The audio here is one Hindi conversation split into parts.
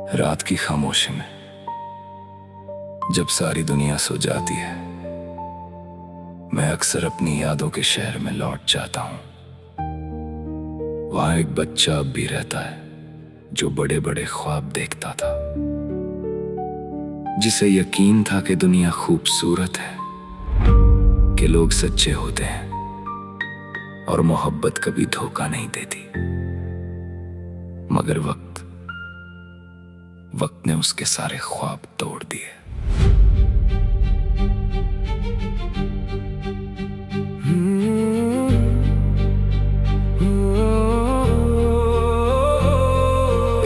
रात की खामोशी में जब सारी दुनिया सो जाती है, मैं अक्सर अपनी यादों के शहर में लौट जाता हूँ। वहां एक बच्चा अब भी रहता है जो बड़े बड़े ख्वाब देखता था, जिसे यकीन था कि दुनिया खूबसूरत है, कि लोग सच्चे होते हैं और मोहब्बत कभी धोखा नहीं देती। मगर वक्त ने उसके सारे ख्वाब तोड़ दिए।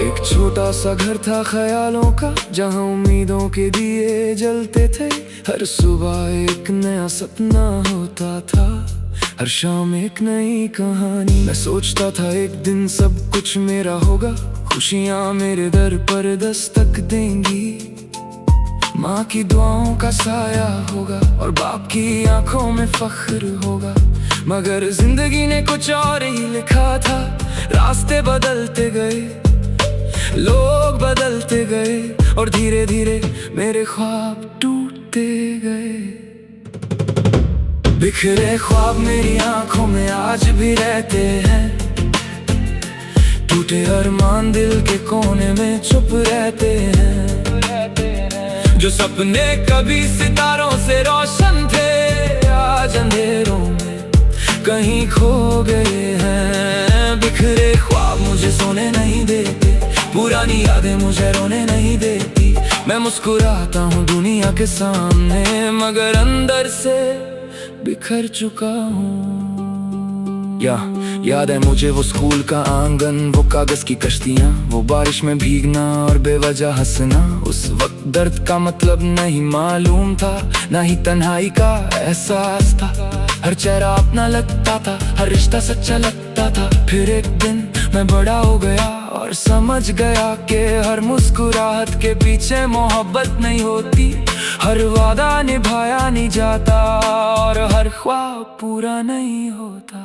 एक छोटा सा घर था ख्यालों का, जहां उम्मीदों के दिए जलते थे। हर सुबह एक नया सपना होता था, हर शाम एक नई कहानी। मैं सोचता था एक दिन सब कुछ मेरा होगा, खुशियां मेरे दर पर दस्तक देंगी। माँ की दुआओं का साया होगा और बाप की आंखों में फख्र होगा। मगर जिंदगी ने कुछ और ही लिखा था। रास्ते बदलते गए, लोग बदलते गए और धीरे धीरे मेरे ख्वाब टूटते गए। बिखरे ख्वाब मेरी आंखों में आज भी रहते हैं, टूटे अरमान दिल के कोने में चुप रहते हैं। जो सपने कभी सितारों से रोशन थे, आज अंधेरों में कहीं खो गए हैं। बिखरे ख्वाब मुझे सोने नहीं देते, पुरानी यादें मुझे रोने नहीं देती। मैं मुस्कुराता हूँ दुनिया के सामने, मगर अंदर से बिखर चुका हूँ। याद है मुझे वो स्कूल का आंगन, वो कागज की कश्तियाँ, वो बारिश में भीगना और बेवजह हंसना। उस वक्त दर्द का मतलब नहीं मालूम था, ना ही तन्हाई का एहसास था। हर चेहरा अपना लगता था, हर रिश्ता सच्चा लगता था। फिर एक दिन मैं बड़ा हो गया और समझ गया कि हर मुस्कुराहट के पीछे मोहब्बत नहीं होती। हर वादा निभाया नहीं जाता और हर ख्वाब पूरा नहीं होता।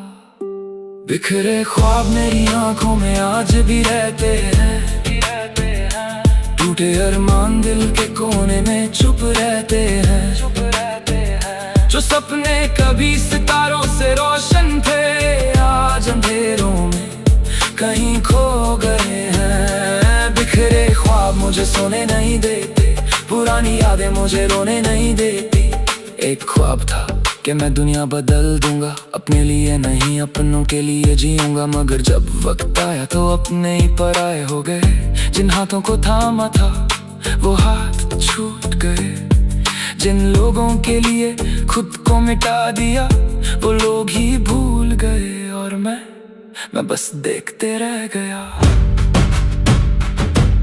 बिखरे ख्वाब मेरी आंखों में आज भी रहते हैं, टूटे अरमान दिल के कोने में चुप रहते हैं। जो सपने कभी सितारों से रोशन थे, आज अंधेरों में कहीं खो गए हैं। बिखरे ख्वाब मुझे सोने नहीं देते, पुरानी यादें मुझे रोने नहीं देती। एक ख्वाब था कि मैं दुनिया बदल दूंगा, अपने लिए नहीं अपनों के लिए जीऊंगा। मगर जब वक्त आया तो अपने ही पराए हो गए। जिन हाथों को थामा था वो हाथ छूट गए। जिन लोगों के लिए खुद को मिटा दिया, वो लोग ही भूल गए। और मैं बस देखते रह गया।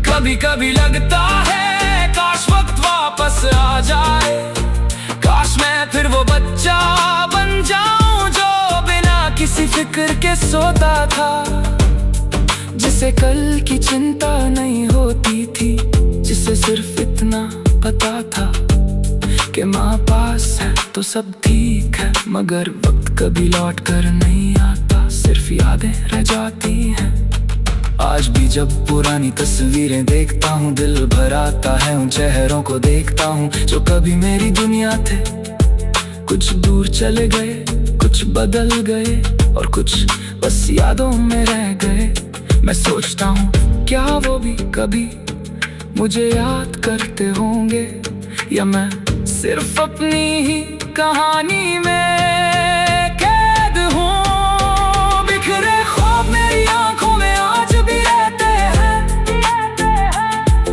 कभी कभी लगता है काश वक्त वापस आ जाए, काश मैं फिर वो बच्चा बन जाऊं जो बिना किसी फिक्र के सोता था। जिसे कल की चिंता नहीं होती थी, जिसे सिर्फ इतना पता था कि माँ पास है तो सब ठीक है। मगर वक्त कभी लौट कर नहीं आता, सिर्फ यादें रह जाती हैं। आज भी जब पुरानी तस्वीरें देखता हूँ, दिल भर आता है उन चेहरों को देखता हूँ जो कभी मेरी दुनिया थे। कुछ दूर चले गए, कुछ बदल गए और कुछ बस यादों में रह गए। मैं सोचता हूँ क्या वो भी कभी मुझे याद करते होंगे, या मैं सिर्फ अपनी ही कहानी में कैद हूँ। बिखरे ख्वाब मेरी आंखों में आज भी रहते हैं,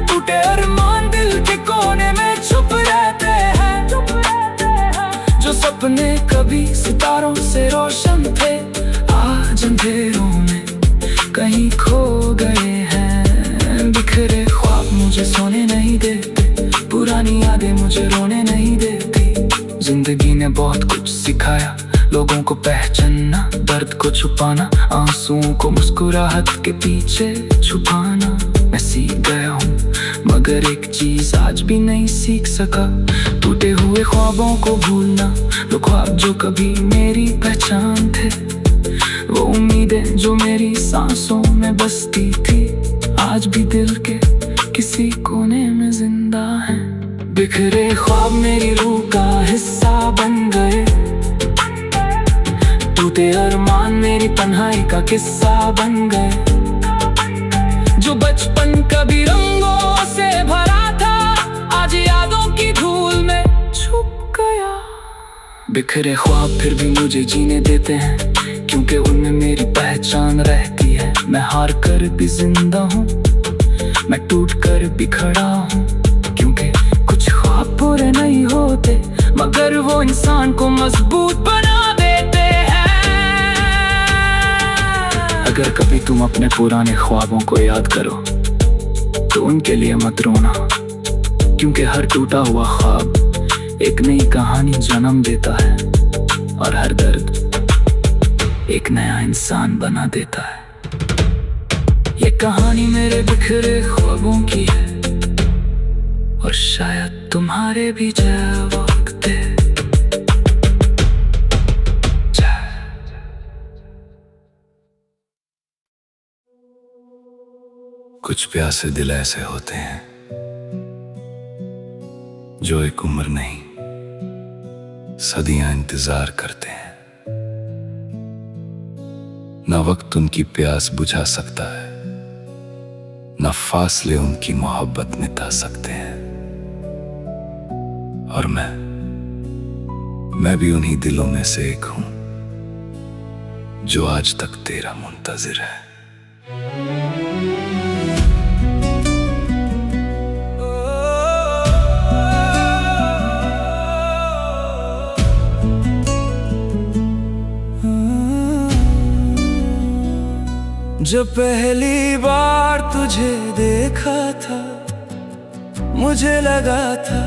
टूटे अरमान दिल के कोने में छुप रहते हैं। जो सपने कभी सितारों से रोशन थे, आज अंधेरों में कहीं खो गए हैं। बिखरे ख्वाब मुझे सोने नहीं देते, पुरानी यादें मुझे रोने नहीं देती। जिंदगी ने बहुत कुछ सिखाया, लोगों को पहचानना, दर्द को छुपाना, आंसुओं को मुस्कुराहट के पीछे छुपाना। मैं सीख गया हूँ मगर एक चीज आज भी नहीं सीख सका, टूटे हुए ख्वाबों को भूलना। वो ख्वाब जो कभी मेरी पहचान थे, वो उम्मीदें जो मेरी सांसों में बसती थी, आज भी दिल के किसी कोने में जिंदा हैं। बिखरे ख्वाब मेरी रूह का हिस्सा बन गए, टूटे अरमान मेरी तन्हाई का किस्सा बन गए। जो बचपन कभी रंगों से भरा था, आज यादों की धूल में छुप गया। बिखरे ख्वाब फिर भी मुझे जीने देते हैं, क्योंकि उनमें मेरी पहचान रहती है। मैं हार कर भी जिंदा हूँ, मैं टूट कर भी खड़ा हूँ, क्योंकि कुछ ख्वाब पूरे नहीं होते, मगर वो इंसान को मजबूत बना देते हैं। अगर कभी तुम अपने पुराने ख्वाबों को याद करो तो उनके लिए मत रोना, क्योंकि हर टूटा हुआ ख्वाब एक नई कहानी जन्म देता है, और हर दर्द एक नया इंसान बना देता है। ये कहानी मेरे बिखरे ख्वाबों की है, और शायद तुम्हारे भी जय वक्त है। कुछ प्यासे दिल ऐसे होते हैं जो एक उम्र नहीं, सदियां इंतजार करते हैं। न वक्त उनकी प्यास बुझा सकता है, न फासले उनकी मोहब्बत मिटा सकते हैं। और मैं भी उन्हीं दिलों में से एक हूं जो आज तक तेरा मुंतजिर है। जब पहली बार तुझे देखा था, मुझे लगा था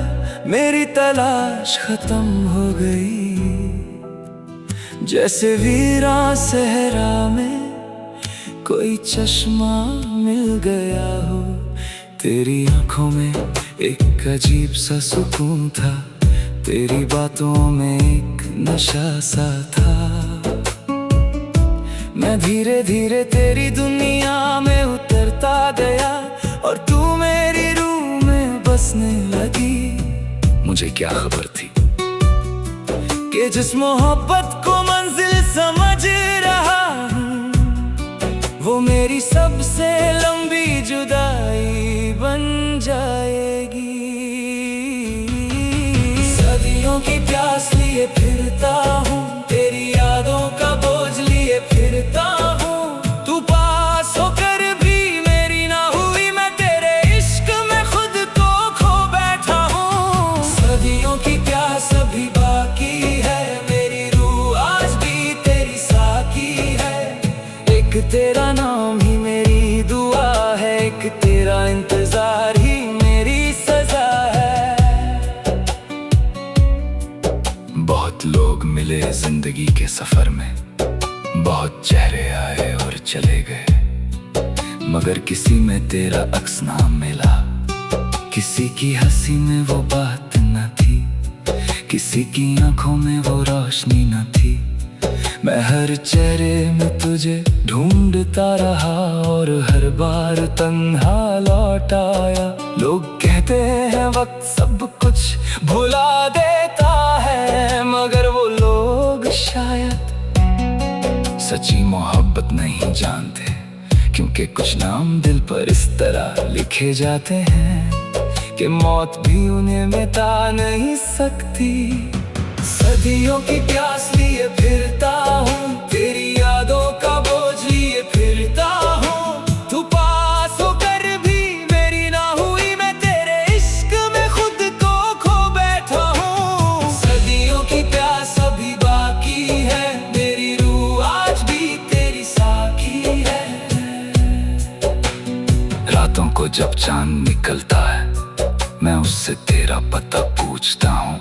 मेरी तलाश खत्म हो गई। जैसे वीरान सहरा में कोई चश्मा मिल गया हो। तेरी आंखों में एक अजीब सा सुकून था, तेरी बातों में एक नशा सा था। मैं धीरे धीरे तेरी दुनिया में उतरता गया, और तू मेरी रूह में बसने लगी। मुझे क्या खबर थी कि जिस मोहब्बत को मंजिल समझ रहा हूँ, वो मेरी सबसे लंबी जुदाई बन जाएगी। सदियों की प्यास लिए फिरता हूँ, तेरी यादों का बोझ लिए फिरता हूँ। तू पास होकर भी मेरी ना हुई, मैं तेरे इश्क में खुद को खो बैठा हूँ। सदियों की प्यास अभी बाकी है, मेरी रूह आज भी तेरी साकी है। एक तेरा नाम ही मेरी दुआ है, एक तेरा इंतजार ही मेरी सजा है। बहुत लोग मिले जिंदगी के सफर में, बहुत चेहरे आए और चले गए, मगर किसी में तेरा अक्स ना मिला। किसी की हंसी में वो बात न थी, किसी की आंखों में वो रोशनी न थी। मैं हर चेहरे में तुझे ढूंढता रहा, और हर बार तन्हा लौट आया। लोग कहते हैं वक्त सब कुछ भुला देता है, मगर वो लोग शायद सच्ची मोहब्बत नहीं जानते, क्योंकि कुछ नाम दिल पर इस तरह लिखे जाते हैं कि मौत भी उन्हें मिटा नहीं सकती। सदियों की प्यास लिए फिरता हूँ, तेरी यादों का बोझ लिए फिरता हूँ। तू पास होकर भी मेरी ना हुई, मैं तेरे इश्क में खुद को खो बैठा हूँ। सदियों की प्यास अभी बाकी है, मेरी रूह आज भी तेरी साकी है। रातों को जब चांद निकलता है, मैं उससे तेरा पता पूछता हूँ।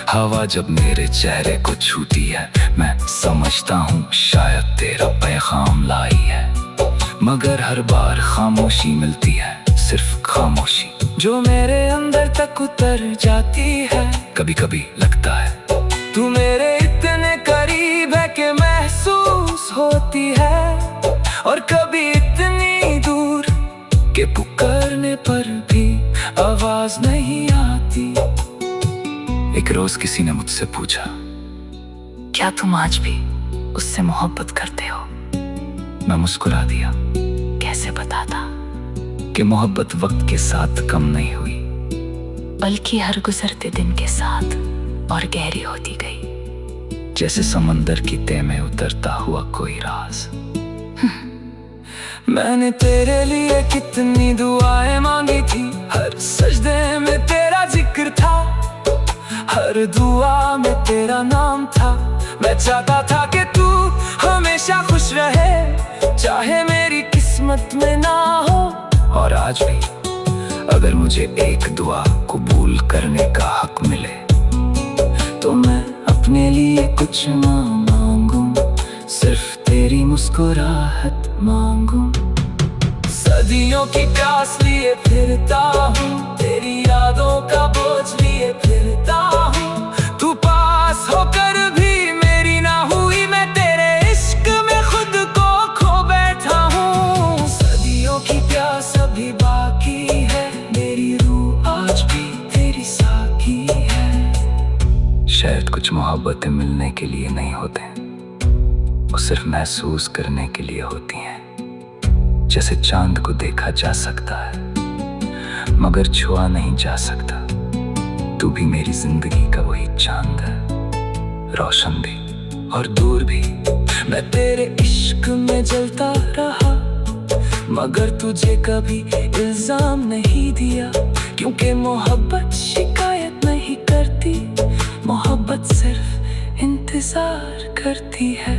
हवा जब मेरे चेहरे को छूती है, मैं समझता हूँ शायद तेरा पैगाम लाई है। मगर हर बार खामोशी मिलती है, सिर्फ खामोशी जो मेरे अंदर तक उतर जाती है। कभी कभी लगता है तू मेरे इतने करीब है कि महसूस होती है, और कभी इतनी दूर के पुकारने एक रोज किसी ने मुझसे पूछा, क्या तुम आज भी उससे मोहब्बत करते हो? मैं मुस्कुरा दिया। कैसे बताता कि मोहब्बत वक्त के साथ कम नहीं हुई, बल्कि हर गुजरते दिन के साथ और गहरी होती गई, जैसे समंदर की तह में उतरता हुआ कोई राज। मैंने तेरे लिए कितनी दुआएं मांगी थी, हर सजदे में तेरा जिक्र था, हर दुआ में तेरा नाम था। मैं चाहता था कि तू हमेशा खुश रहे, चाहे मेरी किस्मत में ना हो। और आज भी अगर मुझे एक दुआ कबूल करने का हक मिले, तो मैं अपने लिए कुछ ना मांगूं, सिर्फ तेरी मुस्कुराहट मांगूं। सदियों की प्यास लिए फिरता हूँ, तेरी यादों का बोझ लिए फिरता हूँ। तू पास होकर भी मेरी ना हुई, मैं तेरे इश्क में खुद को खो बैठा हूँ। सदियों की प्यास अभी बाकी है, मेरी रूह आज भी तेरी साकी है। शायद कुछ मोहब्बतें मिलने के लिए नहीं होते, वो सिर्फ महसूस करने के लिए होती हैं। जैसे चांद को देखा जा सकता है मगर छुआ नहीं जा सकता, तू भी मेरी जिंदगी का वही चांद है, रोशन भी और दूर भी। मैं तेरे इश्क में जलता रहा, मगर तुझे कभी इल्जाम नहीं दिया, क्योंकि मोहब्बत शिकायत नहीं करती, मोहब्बत सिर्फ इंतजार करती है।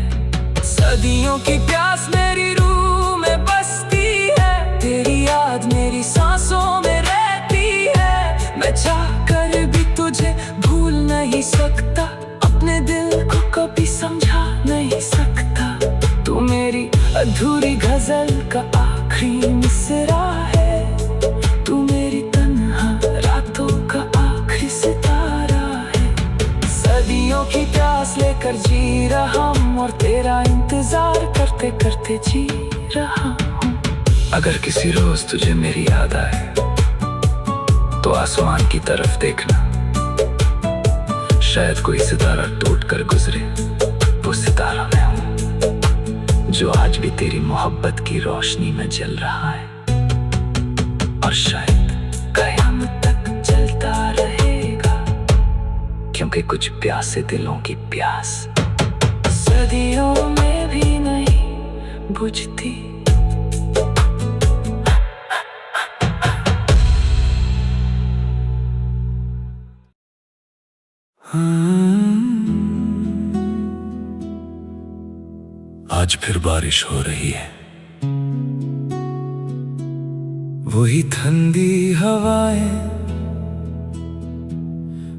सदियों की प्यास मेरी रूह में बसती है, तेरी याद मेरी सांसों में रहती है। मैं चाहकर भी तुझे भूल नहीं सकता, अपने दिल को कभी समझा नहीं सकता। तू मेरी अधूरी गजल का आखिरी मिसरा है, तू मेरी तन्हा रातों का आखिरी सितारा है। सदियों की प्यास लेकर जी रहा हूँ, और तेरा इंतजार करते करते जी रहा हूँ। अगर किसी रोज तुझे मेरी याद आए, तो आसमान की तरफ देखना, शायद कोई सितारा टूट कर गुजरे, वो सितारा मैं हूँ, जो आज भी तेरी मोहब्बत की रोशनी में जल रहा है, और शायद कयामत तक जलता रहेगा, क्योंकि कुछ प्यासे दिलों की प्यास सदियों में भी नहीं बुझती। आज फिर बारिश हो रही है, वही ठंडी हवाएं,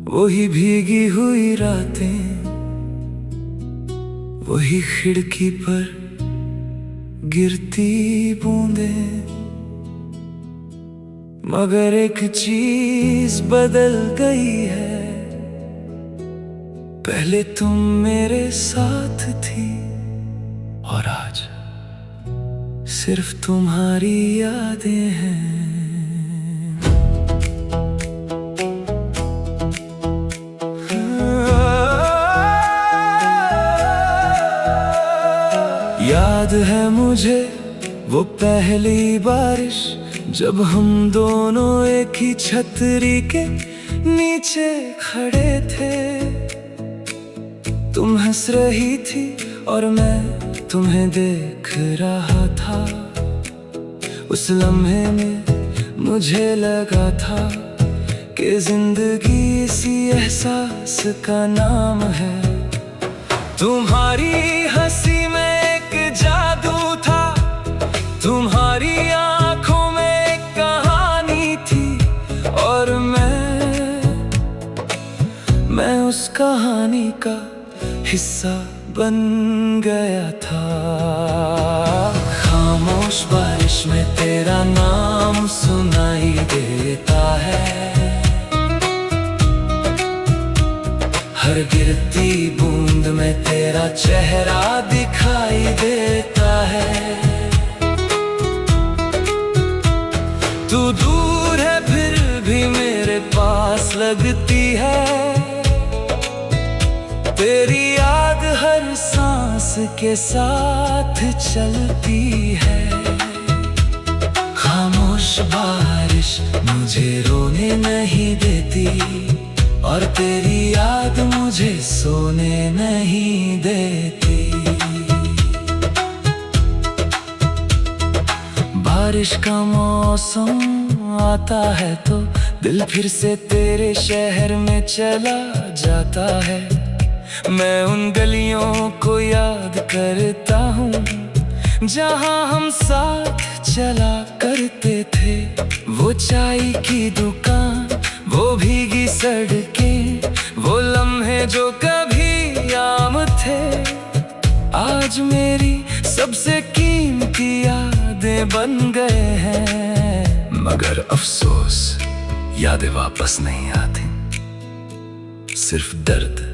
वही भीगी हुई रातें, वही खिड़की पर गिरती बूंदें। मगर एक चीज बदल गई है, पहले तुम मेरे साथ थी, और आज सिर्फ तुम्हारी यादें हैं। याद है मुझे वो पहली बारिश, जब हम दोनों एक ही छतरी के नीचे खड़े थे। तुम हंस रही थी और मैं तुम्हें देख रहा था। उस लम्हे में मुझे लगा था कि जिंदगी इसी एहसास का नाम है। तुम्हारी हंसी में एक जादू था, तुम्हारी आंखों में एक कहानी थी, और मैं उस कहानी का हिस्सा बन गया था। खामोश बारिश में तेरा नाम सुनाई देता है, हर गिरती बूंद में तेरा चेहरा दिखाई देता है। तू दूर है फिर भी मेरे पास लगती है, तेरी याद हर सांस के साथ चलती है। खामोश बारिश मुझे रोने नहीं देती, और तेरी याद मुझे सोने नहीं देती। बारिश का मौसम आता है तो दिल फिर से तेरे शहर में चला जाता है। मैं उन गलियों को याद करता हूँ जहाँ हम साथ चला करते थे। वो चाय की दुकान, वो भीगी सड़कें, वो लम्हे जो कभी आम थे। आज मेरी सबसे कीमती यादें बन गए हैं, मगर अफसोस यादें वापस नहीं आती, सिर्फ दर्द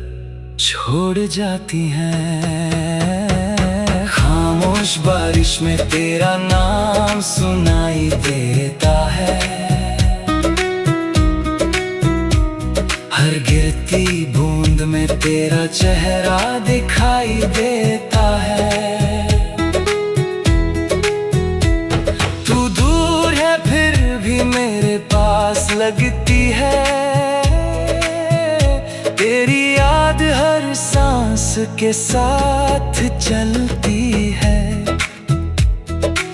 छोड़ जाती हैं। खामोश बारिश में तेरा नाम सुनाई देता है, हर गिरती बूंद में तेरा चेहरा दिखाई देता है। तू दूर है फिर भी मेरे पास लगती है, तेरी याद हर सांस के साथ चलती है।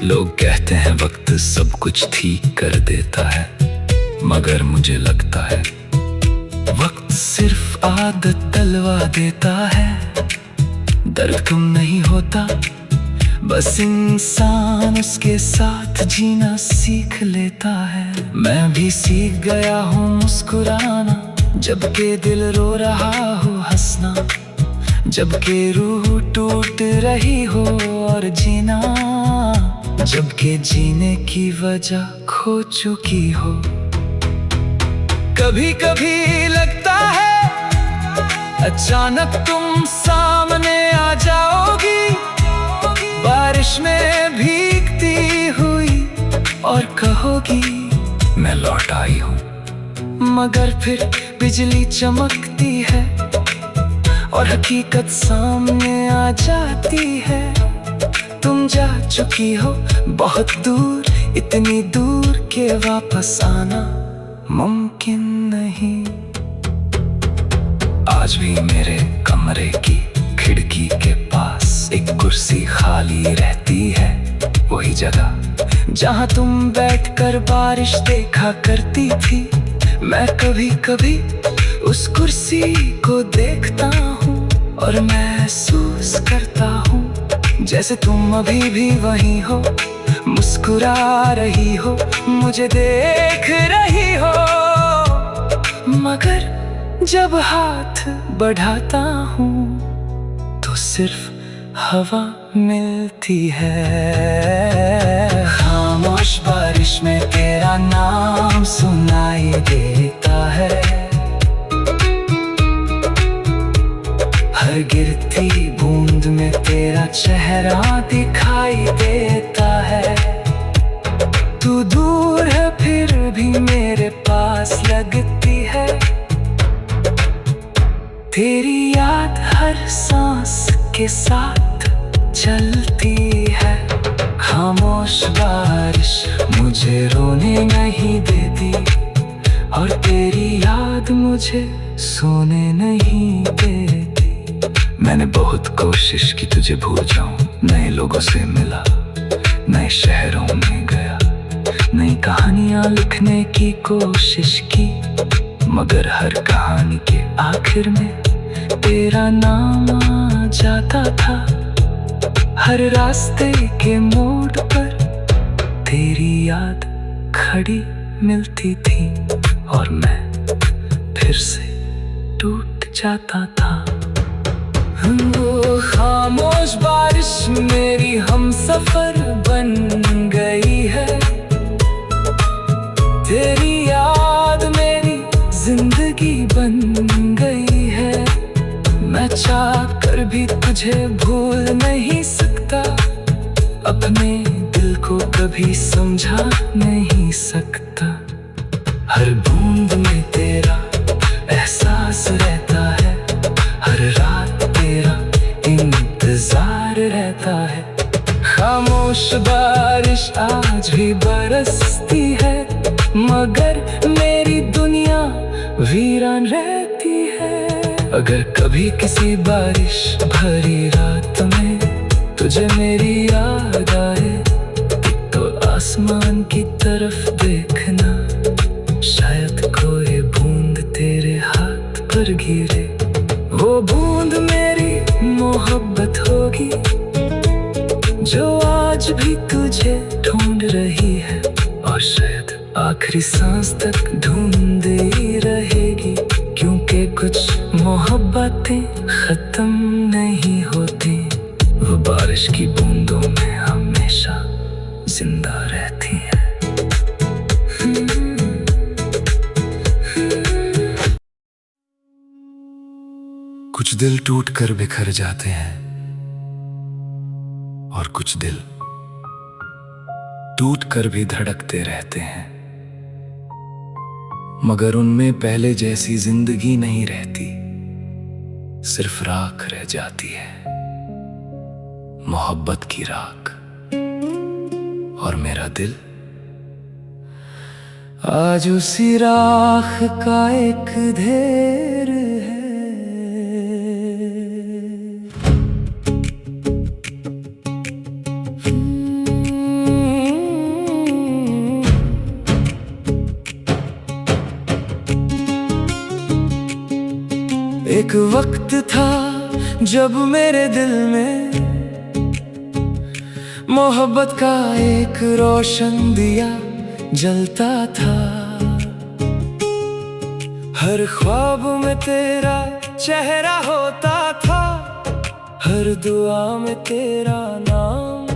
लोग कहते हैं वक्त सब कुछ ठीक कर देता है, मगर मुझे लगता है वक्त सिर्फ आदत डलवा देता है। दर्द कम नहीं होता, बस इंसान उसके साथ जीना सीख लेता है। मैं भी सीख गया हूँ मुस्कुराना, जबकि दिल रो रहा हो हंसना, जबकि रूह टूट रही हो और जीना, जबकि जीने की वजह खो चुकी हो। कभी कभी लगता है अचानक तुम सामने आ जाओगी, बारिश में भीगती हुई, और कहोगी मैं लौट आई हूँ। मगर फिर बिजली चमकती है और हकीकत सामने आ जाती है। तुम जा चुकी हो बहुत दूर, इतनी दूर के वापस आना मुमकिन नहीं। आज भी मेरे कमरे की खिड़की के पास एक कुर्सी खाली रहती है, वही जगह जहाँ तुम बैठकर बारिश देखा करती थी। मैं कभी कभी उस कुर्सी को देखता हूँ और महसूस करता हूँ जैसे तुम अभी भी वहीं हो, मुस्कुरा रही हो, मुझे देख रही हो। मगर जब हाथ बढ़ाता हूँ तो सिर्फ हवा मिलती है। खामोश बारिश में तेरा नाम सुनाई देता है, हर गिरती बूंद में तेरा चेहरा दिखाई देता है। तू दूर है फिर भी मेरे पास लगती है, तेरी याद हर सांस के साथ चलती है। खामोश बारिश मुझे रोने नहीं देती, और तेरी याद मुझे सोने नहीं देती। मैंने बहुत कोशिश की तुझे भूल जाऊं, नए लोगों से मिला, नए शहरों में गया, नई कहानियां लिखने की कोशिश की, मगर हर कहानी के आखिर में तेरा नाम आ जाता था। हर रास्ते के मोड़ पर तेरी याद खड़ी मिलती थी, और मैं फिर से टूट जाता था। वो खामोश बारिश मेरी हमसफर बन गई है, तेरी याद मेरी जिंदगी बन गई है। मैं चाहकर भी तुझे भूल नहीं सकता, अपने दिल को कभी समझा नहीं सकता। हर बूंद में तेरा एहसास रहता है, हर रात बारिश आज भी बरसती है, मगर मेरी दुनिया वीरान रहती है। अगर कभी किसी बारिश भरी रात में तुझे मेरी याद आए, तो आसमान की तरफ देखना, शायद कोई बूंद तेरे हाथ पर गिरे। वो बूंद मेरी मोहब्बत होगी, जो आज भी तुझे ढूंढ रही है, और शायद आखिरी सांस तक ढूंढती रहेगी। क्योंकि कुछ मोहब्बतें खत्म नहीं होती, वो बारिश की बूंदों में हमेशा जिंदा रहती है। कुछ दिल टूट कर बिखर जाते हैं, और कुछ दिल टूट कर भी धड़कते रहते हैं, मगर उनमें पहले जैसी जिंदगी नहीं रहती, सिर्फ राख रह जाती है, मोहब्बत की राख। और मेरा दिल आज उसी राख का एक ढेर है। एक वक्त था जब मेरे दिल में मोहब्बत का एक रोशन दिया जलता था। हर ख्वाब में तेरा चेहरा होता था, हर दुआ में तेरा नाम।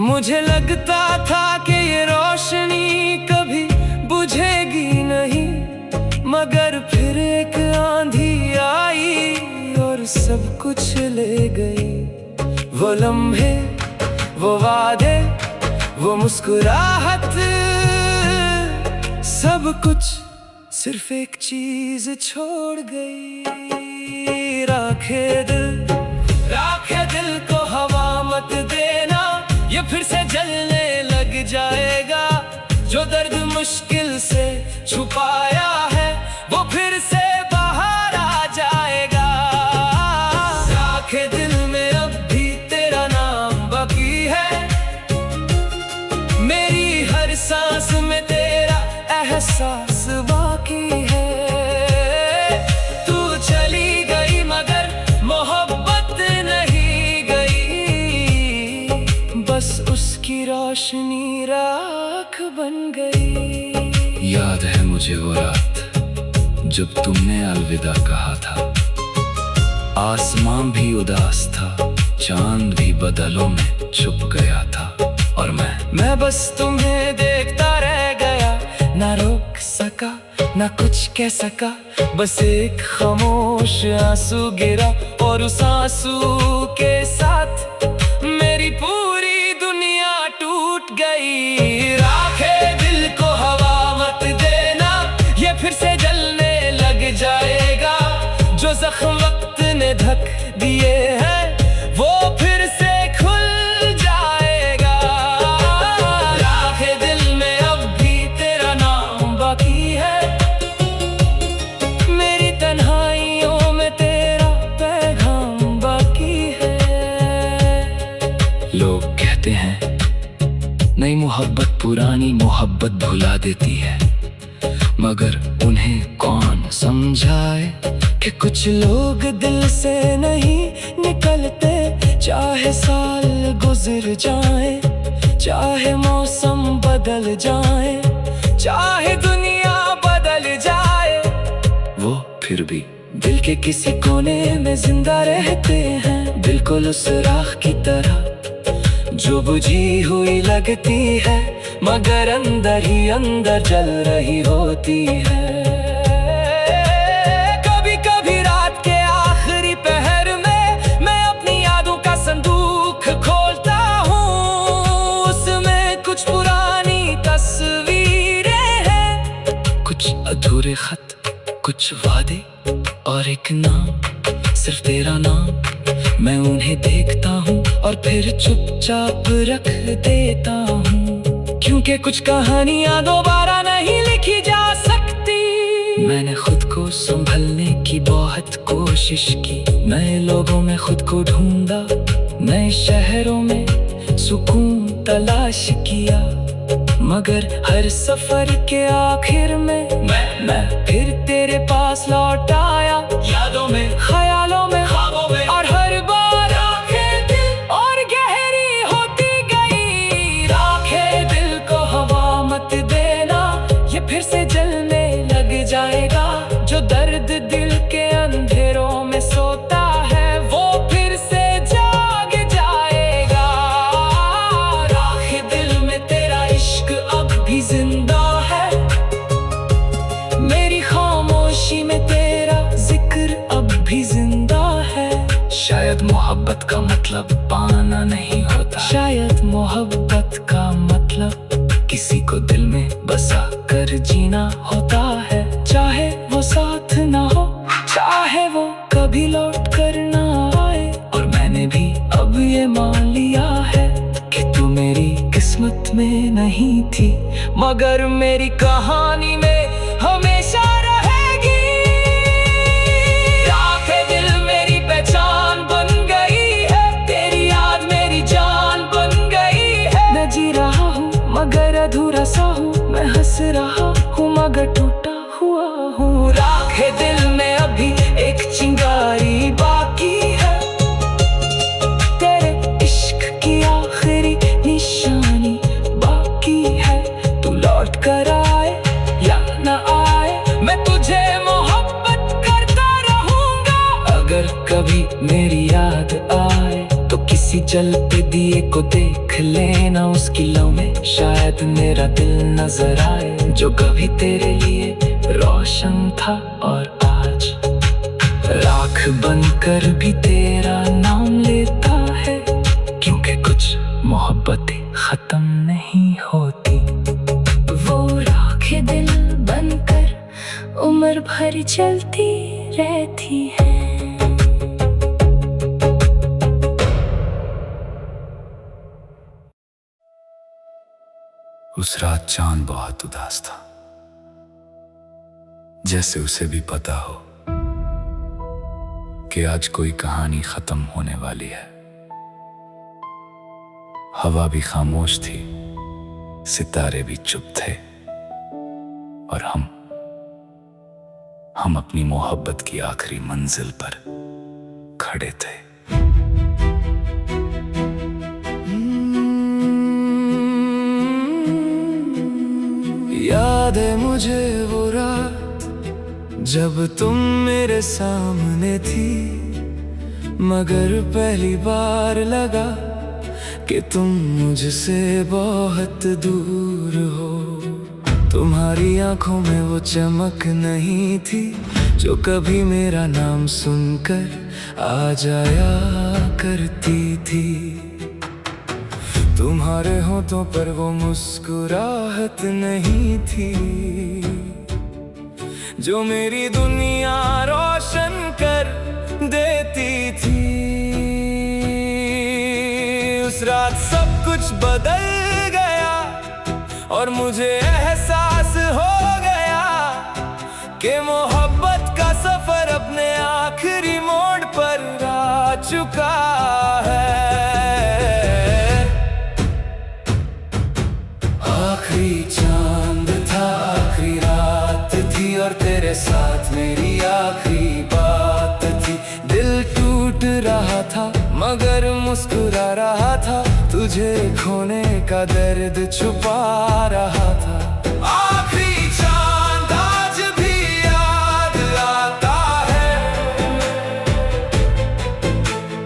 मुझे लगता था कि ये रोशनी कभी बुझेगी नहीं, मगर फिर एक आंधी आई और सब कुछ ले गई। वो लम्हे, वो वादे, वो मुस्कुराहट, सब कुछ सिर्फ एक चीज छोड़ गई। राखे दिल को हवा मत देना, ये फिर से जलने लग जाएगा। जो दर्द मुश्किल से छुपाया है, वो फिर से बाहर आ जाएगा। राखे दिल में अब भी तेरा नाम बाकी है, मेरी हर सांस में तेरा एहसास बाकी है। तू चली गई मगर मोहब्बत नहीं गई, बस उसकी रोशनी राख बन गई। याद है मुझे वो रात जब तुमने अलविदा कहा था। आसमां भी उदास था, चांद भी बदलों में छुप गया था, और मैं बस तुम्हें देखता रह गया। ना रोक सका, ना कुछ कह सका, बस एक खामोश आंसू गिरा, और उस आंसू के साथ मेरी पूरी दुनिया टूट गई। राखे दिल को हवा मत देना, ये फिर से जलने लग जाएगा। जो जख्म वक्त ने ढक दिए हैं, वो फिर से खुल जाएगा। राखे दिल में अब भी तेरा नाम बाकी है, मेरी तन्हाइयों में तेरा पैगाम बाकी है। लोग कहते हैं नई मोहब्बत पुरानी मोहब्बत भुला देती है, मगर उन्हें कौन समझाए कि कुछ लोग दिल से नहीं निकलते। चाहे साल गुजर जाए, चाहे मौसम बदल जाए, चाहे दुनिया बदल जाए, वो फिर भी दिल के किसी कोने में जिंदा रहते हैं। बिल्कुल उस राख की तरह जो बुझी हुई लगती है, मगर अंदर ही अंदर जल रही होती है। कभी कभी रात के आखिरी पहर में मैं अपनी यादों का संदूक खोलता हूँ। उसमें कुछ पुरानी तस्वीरें हैं, कुछ अधूरे खत, कुछ वादे, और एक नाम, सिर्फ तेरा नाम। मैं उन्हें देखता हूँ और फिर चुपचाप रख देता हूँ, क्योंकि कुछ कहानियां दोबारा नहीं लिखी जा सकती। मैंने खुद को संभलने की बहुत कोशिश की, नए लोगों में खुद को ढूंढा, नए शहरों में सुकून तलाश किया, मगर हर सफर के आखिर में मैं फिर तेरे पास लौट आया, यादों में, ख्यालों में, ख्वाबों में, और हर बार आंखें दिल और गहरी होती गई। राखे दिल को हवा मत देना, ये फिर से जलने लग जाएगा। जो दर्द दिल के अंधेरों में सोता है वो फिर से जाग जाएगा। राखे दिल में तेरा इश्क अब भी जिंदा है, मेरी खामोशी में तेरा जिक्र अब भी जिंदा है। शायद मोहब्बत का मतलब पाना नहीं होता, शायद मोहब्बत का मतलब किसी को दिल में बसा कर जीना होता है। चाहे वो साथ ना हो, चाहे वो कभी लौट कर ना आए, और मैंने भी अब ये मान लिया है कि तू मेरी किस्मत में नहीं थी, मगर मेरी कहानी में हमेशा रहेगी। राखे दिल मेरी पहचान बन गई है, तेरी याद मेरी जान बन गई है। मैं जी रहा हूँ मगर अधूरा सा हूँ, मैं हंस रहा हूँ मगर टूटा हुआ हूँ। राखे दिल में अभी एक चिंगारी बाकी है, तेरे इश्क की आखिरी निशानी बाकी है। तू लौट कर आए या न आए, मैं तुझे मोहब्बत करता रहूंगा। अगर कभी मेरी याद आए तो किसी जलते दिए को देख लेना, उसकी लौ में शायद मेरा दिल नजर आए, जो कभी तेरे लिए रोशन था और आज राख बनकर भी तेरा नाम लेता है, क्योंकि कुछ मोहब्बतें खत्म नहीं होती। वो राखे दिल बनकर उम्र भर चलती रहती है। उस रात चांद बहुत उदास था, जैसे उसे भी पता हो कि आज कोई कहानी खत्म होने वाली है। हवा भी खामोश थी, सितारे भी चुप थे, और हम अपनी मोहब्बत की आखिरी मंजिल पर खड़े थे। याद है मुझे वो रात जब तुम मेरे सामने थी, मगर पहली बार लगा कि तुम मुझसे बहुत दूर हो। तुम्हारी आंखों में वो चमक नहीं थी जो कभी मेरा नाम सुनकर आ जाया करती थी। तुम्हारे होठों पर वो मुस्कुराहट नहीं थी जो मेरी दुनिया रोशन कर देती थी। उस रात सब कुछ बदल गया और मुझे एहसास हो गया कि मोहब्बत का सफर अपने आखिरी मोड़ पर आ चुका है। आखिरी चांद था, आखिरी रात थी, और तेरे साथ मेरी आखिरी बात थी। दिल टूट रहा था मगर मुस्कुरा रहा था, तुझे खोने का दर्द छुपा रहा था। आखिरी चांद आज भी याद आता है,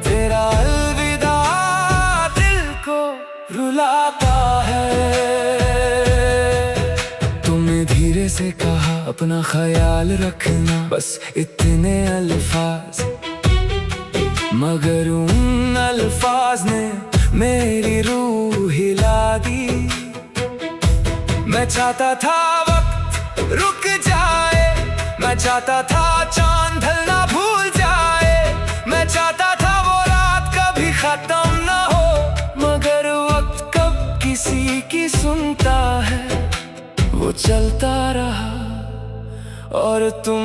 तेरा अलविदा दिल को रुलाता है। तुमने धीरे से कहा अपना ख्याल रखना, बस इतने अल्फाज, मगर उन अल्फाज ने मेरी रूह हिला दी। मैं चाहता था वक्त रुक जाए, मैं चाहता था चांद ढलना भूल जाए, मैं चाहता था वो रात सुनता है वो चलता रहा, और तुम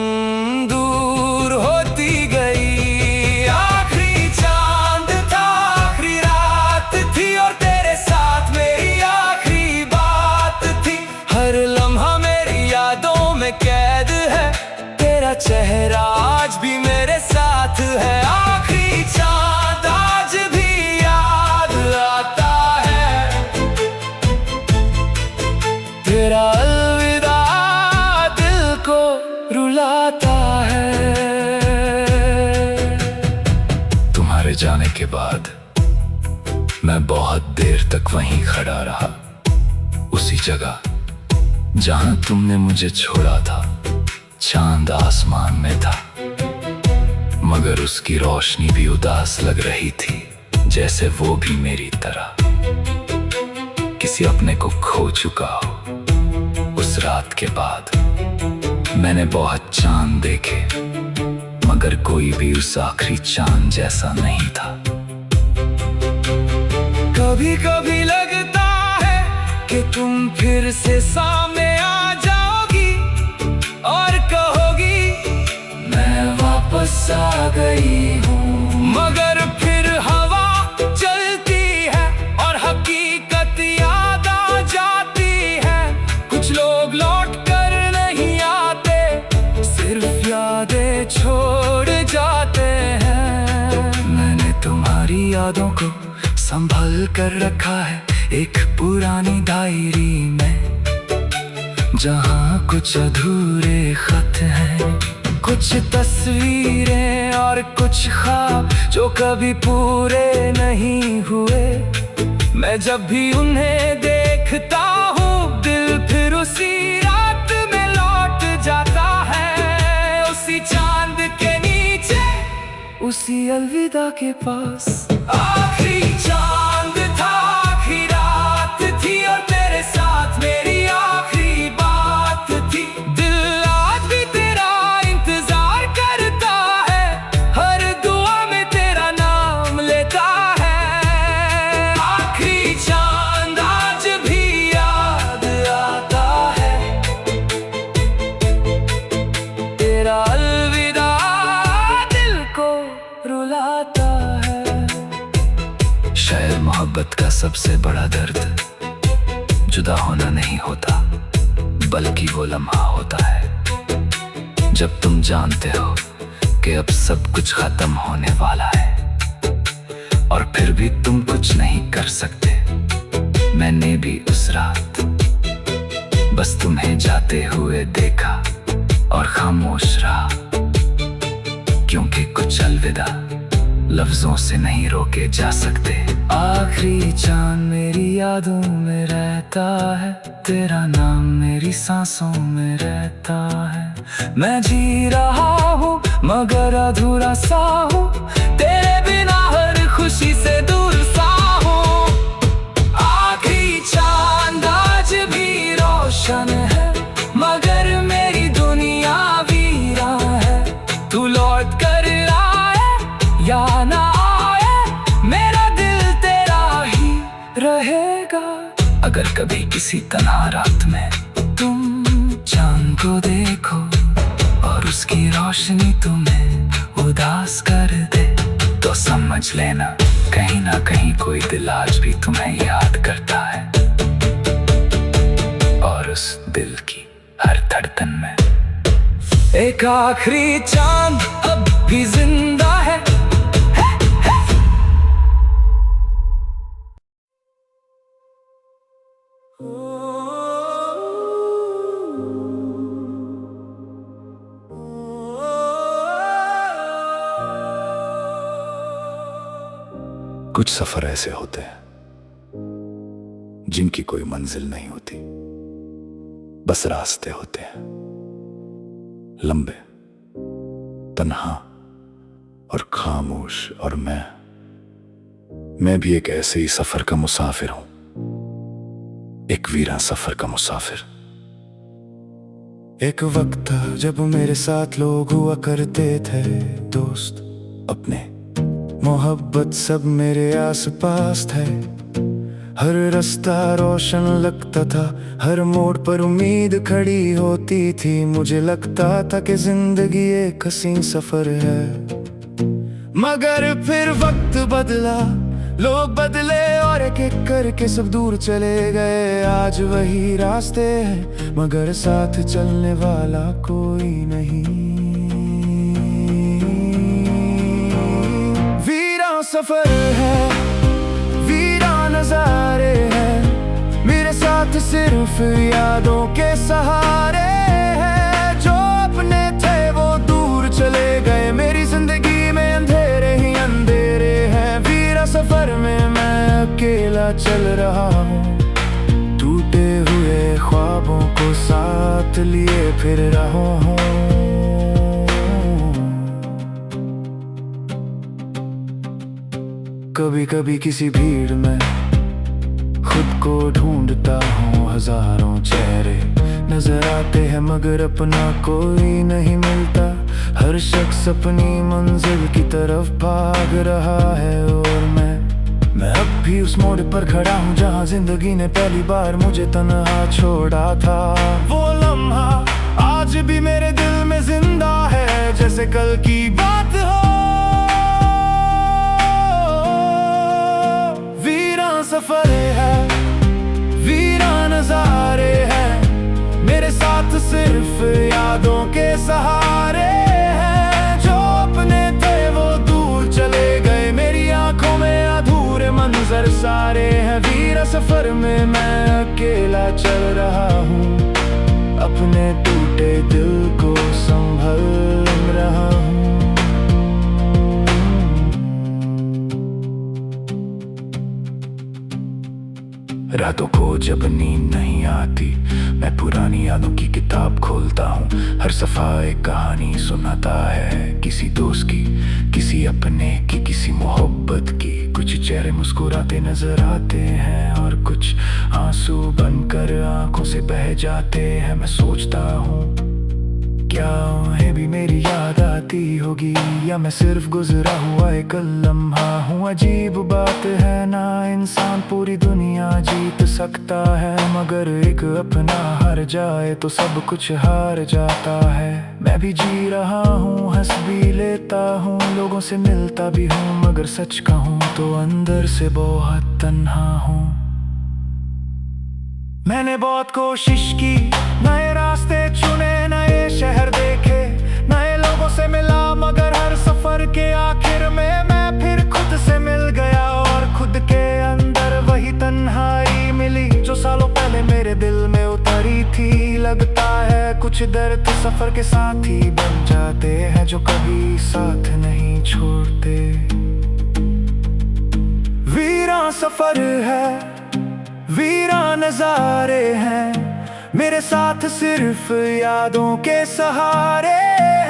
दूर होती गई। आखिरी चांद था, आखिरी रात थी, और तेरे साथ मेरी आखिरी बात थी। हर लम्हा मेरी यादों में कैद है, तेरा चेहरा आज भी मेरे साथ है। आखिरी चांद आज भी याद आता है, तेरा अलविदा दिल को रुलाता है। तुम्हारे जाने के बाद मैं बहुत देर तक वहीं खड़ा रहा, उसी जगह जहां तुमने मुझे छोड़ा था। चांद आसमान में था, मगर उसकी रोशनी भी उदास लग रही थी, जैसे वो भी मेरी तरह किसी अपने को खो चुका हो। उस रात के बाद मैंने बहुत चांद देखे, मगर कोई भी उस आखिरी चांद जैसा नहीं था। कभी कभी लगता है कि तुम फिर से सामने आ जाओगी और कहोगी मैं वापस आ गई हूँ। मगर फिर हवा चलती है और हकीकत याद आ जाती है। कुछ लोग लौट कर नहीं आते, सिर्फ यादें छोड़ जाते हैं। मैंने तुम्हारी यादों को संभल कर रखा है एक पुरानी डायरी में, जहाँ कुछ अधूरे खत हैं, कुछ तस्वीरें और कुछ ख्वाब जो कभी पूरे नहीं हुए। मैं जब भी उन्हें देखता हूँ, दिल फिर उसी रात में लौट जाता है। उसी चांद के नीचे, उसी अलविदा के पास। आखिरी चांद था, आखिरी रात थी, और तेरे साथ मेरी आखिरी बात थी। दिल आज भी तेरा इंतजार करता है, हर दुआ में तेरा नाम लेता है। आखिरी चांद आज भी याद आता है, तेरा अलविदा दिल को रुलाता है। शायद मोहब्बत का सबसे बड़ा दर्द जुदा होना नहीं होता, बल्कि वो लम्हा होता है जब तुम जानते हो कि अब सब कुछ खत्म होने वाला है, और फिर भी तुम कुछ नहीं कर सकते। मैंने भी उस रात बस तुम्हें जाते हुए देखा और खामोश रहा, क्योंकि कुछ अलविदा लफ्जों से नहीं रोके जा सकते। आखिरी चांद मेरी यादों में रहता है, तेरा नाम मेरी सांसों में रहता है। मैं जी रहा हूँ मगर अधूरा सा हूँ, तेरे बिना हर खुशी से दूर सा हूँ। आखिरी चांद आज भी रोशन है, मगर मेरी दुनिया वीरा है। तू लौट कर या ना आए, मेरा दिल तेरा ही रहेगा। अगर कभी किसी तन्हा रात में तुम चांद को देखो और उसकी रोशनी तुम्हें उदास कर दे, तो समझ लेना कहीं ना कहीं कोई दिल आज भी तुम्हें याद करता है, और उस दिल की हर धड़कन में एक आखिरी चांद अब भी जिंदा है। कुछ सफर ऐसे होते हैं जिनकी कोई मंजिल नहीं होती, बस रास्ते होते हैं, लंबे, तन्हा और खामोश। और मैं भी एक ऐसे ही सफर का मुसाफिर हूं, एक वीरान सफर का मुसाफिर। एक वक्त था जब मेरे साथ लोग हुआ करते थे दोस्त अपने, मोहब्बत सब मेरे आस पास थे। हर रास्ता रोशन लगता था, हर मोड़ पर उम्मीद खड़ी होती थी। मुझे लगता था कि जिंदगी एक हसीन सफर है, मगर फिर वक्त बदला, लोग बदले और एक एक करके सब दूर चले गए। आज वही रास्ते हैं मगर साथ चलने वाला कोई नहीं। वीरान सफर है, वीरान नजारे हैं, मेरे साथ सिर्फ यादों के सहारे हैं। जो अपने थे वो दूर चले गए, मेरी जिंदगी में अंधेरे ही अंधेरे हैं। वीरा सफर में मैं अकेला चल रहा हूँ, टूटे हुए ख्वाबों को साथ लिए फिर रहा हूँ। कभी कभी किसी भीड़ में खुद को ढूंढता हूँ, हजारों चेहरे नजर आते हैं मगर अपना कोई नहीं मिलता। हर शख्स अपनी मंजिल की तरफ भाग रहा है और मैं अब भी उस मोड़ पर खड़ा हूँ जहाँ जिंदगी ने पहली बार मुझे तन्हा छोड़ा था। वो लम्हा आज भी मेरे दिल में जिंदा है, जैसे कल की बात हो। वीरान सफर है, वीरान नजारे हैं, मेरे साथ सिर्फ यादों के सहारे हैं। जो अपने थे वो दूर चले गए, मेरी आंखों में अधूरे मंजर सारे हैं। वीरा सफर में मैं अकेला चल रहा हूँ, अपने टूटे दिल को संभल रहा हूँ। रातों को जब नींद नहीं आती, मैं पुरानी यादों की किताब खोलता हूँ। हर सफा एक कहानी सुनाता है, किसी दोस्त की, किसी अपने की, किसी मोहब्बत की। कुछ चेहरे मुस्कुराते नजर आते हैं और कुछ आंसू बनकर आंखों से बह जाते हैं। मैं सोचता हूँ क्या है भी मेरी याद आती होगी, या मैं सिर्फ गुजरा हुआ एक लम्हा हूँ। अजीब बात है ना, इंसान पूरी दुनिया जीत सकता है मगर एक अपना हार जाए तो सब कुछ हार जाता है। मैं भी जी रहा हूँ, हंस भी लेता हूँ, लोगों से मिलता भी हूँ, मगर सच कहूँ तो अंदर से बहुत तन्हा हूँ। मैंने बहुत कोशिश की, नए रास्ते चुने, नए शहर देखे, नए लोगों से मिला, मगर हर सफर के आखिर में मैं फिर खुद से मिल गया। और खुद के अंदर वही तन्हाई मिली जो सालों पहले मेरे दिल में उतरी थी। लगता है कुछ दर्द सफर के साथी बन जाते हैं जो कभी साथ नहीं छोड़ते। वीरान सफर है, वीरान नजारे हैं, मेरे साथ सिर्फ यादों के सहारे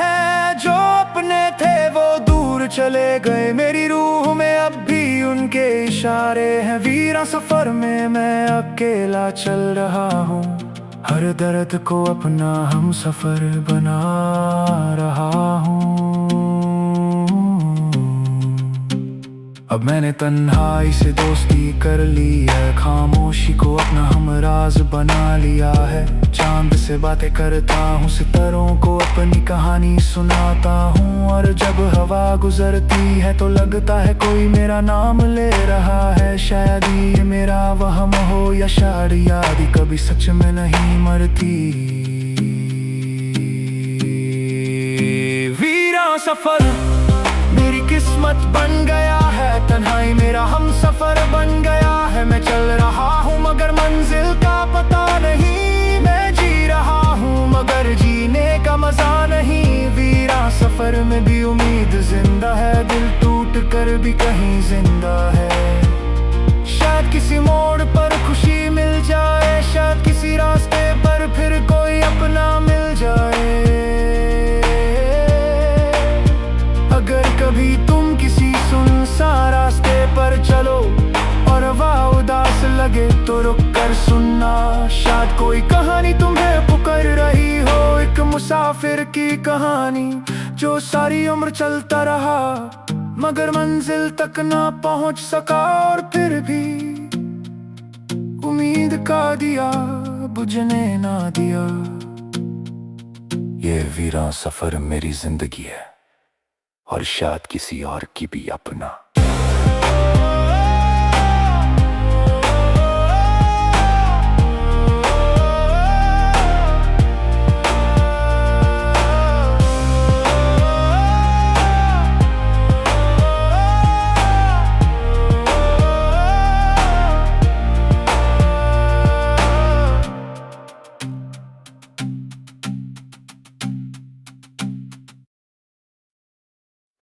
हैं। जो अपने थे वो दूर चले गए, मेरी रूह में अब भी उनके इशारे हैं। वीरान सफर में मैं अकेला चल रहा हूँ, हर दर्द को अपना हम सफर बना रहा हूँ। अब मैंने तन्हाई से दोस्ती कर ली है, खामोशी को अपना हमराज बना लिया है। चांद से बातें करता हूँ, सितारों को अपनी कहानी सुनाता हूँ। और जब हवा गुजरती है तो लगता है कोई मेरा नाम ले रहा है। शायद ये मेरा वहम हो या शायद याद कभी सच में नहीं मरती। वीरान सफर मेरी किस्मत बन गया है, तन्हाई मेरा हम सफर बन गया है। मैं चल रहा हूँ मगर मंजिल का पता नहीं, मैं जी रहा हूँ मगर जीने का मजा नहीं। वीरान सफर में भी उम्मीद जिंदा है, दिल टूट कर भी कहीं जिंदा है। शायद किसी मोड़ पर खुशी मिल जाए, शायद किसी रास्ते पर फिर कोई अपना मिल जाए। अगर कभी तुम किसी सुनसान रास्ते पर चलो और हवा उदास लगे तो रुक कर सुनना। शायद कोई कहानी तुम्हें पुकार रही हो, एक मुसाफिर की कहानी जो सारी उम्र चलता रहा मगर मंजिल तक ना पहुंच सका। और फिर भी का दिया बुझने ना दिया। ये वीरान सफर मेरी जिंदगी है और शायद किसी और की भी अपना।